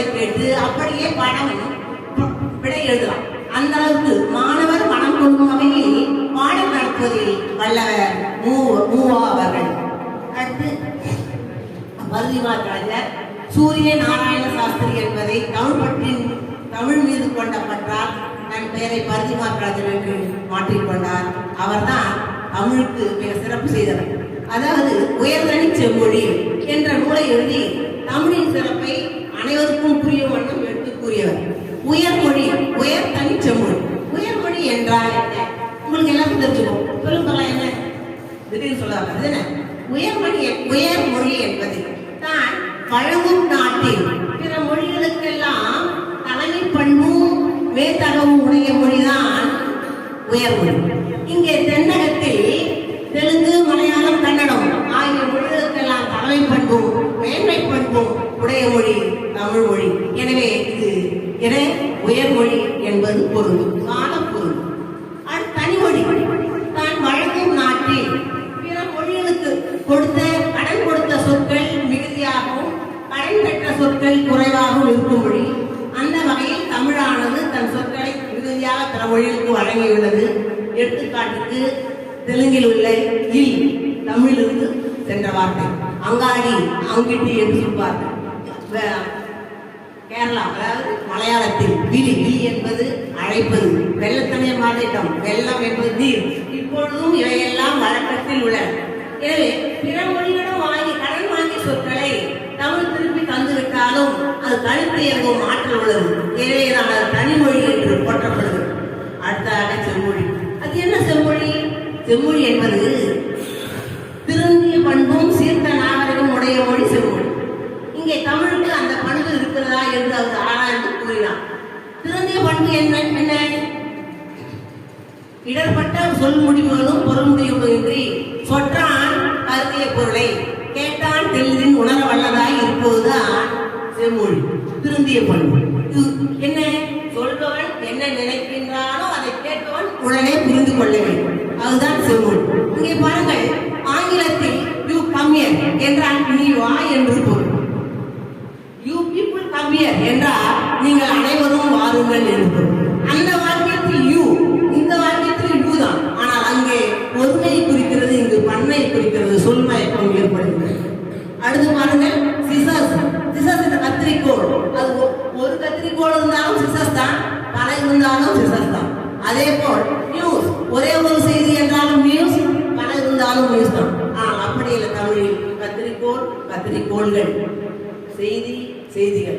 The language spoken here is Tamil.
சொல்வதை கேட்டு அப்படியே பாடம் விடை எழுதலாம். அந்த அளவுக்கு மாணவர் மனம் கொள்ளும் வகையில் பாடம் நடத்துவதில் வல்லவர் மூவா அவர்கள். அடுத்து பரதிமார் கலைஞர் சூரிய நாராயண சாஸ்திரி என்பதை தமிழ் மீது கொண்ட பற்றால் தன் பெயரை பரதிமார் கலைஞர் என்று மாற்றிக்கொண்டார். அவர்தான் தமிழுக்கு மிக சிறப்பு செய்தவர். அதாவது உயர்தனி செம்மொழி என்ற நூலை எழுதி தமிழின் சிறப்பை அனைவருக்கும் புரியும் வண்ணம் எடுத்து கூறியவர். உயர்மொழி, உயர் தனி செம்மொழி. உயர்மொழி என்றால் என்ன? உங்களுக்கு எல்லாரும் தெரிஞ்சுக்கும். சொல்லுங்க என்ன திடீர்னு சொல்லாது என்ன? உயர்மொழி என்பது தான் வழங்கும் நாட்டில் பிற மொழிகளுக்கெல்லாம் தலைமை பண்பும் வேதகமும் உடைய மொழிதான் உயர்மொழி. இங்கே தென்னகத்தில் தெலுங்கு, மலையாளம், கன்னடம் ஆகிய மொழிகளுக்கெல்லாம் தலைமை பண்பும் மேன்மை பண்பும் உடைய மொழி தமிழ் மொழி. எனவே இது உயர்மொழி என்பது பொருள், கால பொருள். தனிமொழி தான் வழங்கும் நாட்டில் பிற மொழிகளுக்கு கடன் கொடுத்த சொற்கள் மிகுதியாகவும் கடன் பெற்ற சொற்கள் குறைவாகவும் இருக்கும் மொழி. அந்த வகையில் தமிழானது தன் சொற்களை மிகுதியாக பிற மொழிகளுக்கு வழங்கியுள்ளது. எடுத்துக்காட்டுக்கு தெலுங்கில் உள்ள இல் தமிழிலிருந்து சென்ற வார்த்தை. அங்காடி, அங்கிட்டி என்று சொல்வார்கள். கேரளா அதாவது மலையாளத்தில் விழி என்பது அழைப்பது. வெள்ளத்தனைய மாநிலம் வெள்ளம் என்பது நீர். இப்பொழுதும் இவையெல்லாம் வழக்கத்தில் உள்ளன. எனவே பிற மொழிகளிடம் கடன் வாங்கிய சொற்களை தமிழ் திருப்பி தந்துவிட்டாலும் அது தனித்து இயங்கும் ஆற்றல் உள்ளது. எனவே தான் அது தனிமொழி என்று போற்றப்படுகிறது. அடுத்ததாக செம்மொழி. அது என்ன செம்மொழி? செம்மொழி என்பது திருந்திய பண்பும் சீர்த்த நாகரிகம் உடைய மொழி செம்மொழி. இங்கே தமிழுக்கு அந்த பண்பு இருக்கிறதா என்று அவர் ஆராய்ந்து கூறினார். திருந்திய பண்பு என்ன? இடர்பட்ட சொல் முடிவுகளும் பொருள் முடிவுகளும் இன்றி சொற்றான் கருதிய பொருளை கேட்டான் தெளிவின் உணர வல்லதாய் இருப்பதுதான் செம்மொழி. திருந்திய பண்பு என்ன? சொல்பவன் என்ன நினைக்கின்றானோ அதை கேட்பவன் உடனே புரிந்து கொள்ள வேண்டும். அதுதான் செம்மொழி. இங்கே பாருங்கள், ஆங்கிலத்தில் யூ கம் ஹியர் என்றால் நீ வா என்று பொருள். யூ பீப்புள் கம் ஹியர் என்றால் நீங்கள் அனைவரும் வாருங்கள் என்று பொருள். அந்த வாக்கியத்தில் யூ, இந்த வாக்கியத்தில் யூ தான். ஆனால் அங்கே ஒருமை குறிக்கிறது, இங்கு பன்மை குறிக்கிறது. சொல்மயக்கம் ஏற்படுகிறது. அடுத்து பாருங்கள், சிசர்ஸ். சிசர்ஸ் என்ற கத்திரிக்கோள். அது ஒரு கத்திரிக்கோள் இருந்தாலும் சிசர்ஸ் தான், பல இருந்தாலும் சிசர்ஸ் தான். அதே போல் நியூஸ், ஒரே ஒரு செய்தி என்றாலும் நியூஸ், பல இருந்தாலும் நியூஸ் தான். ஆனால் அப்படி இல்லை தமிழில். கத்திரிக்கோள், கத்திரிக்கோள்கள், செய்தி, செய்திகள்.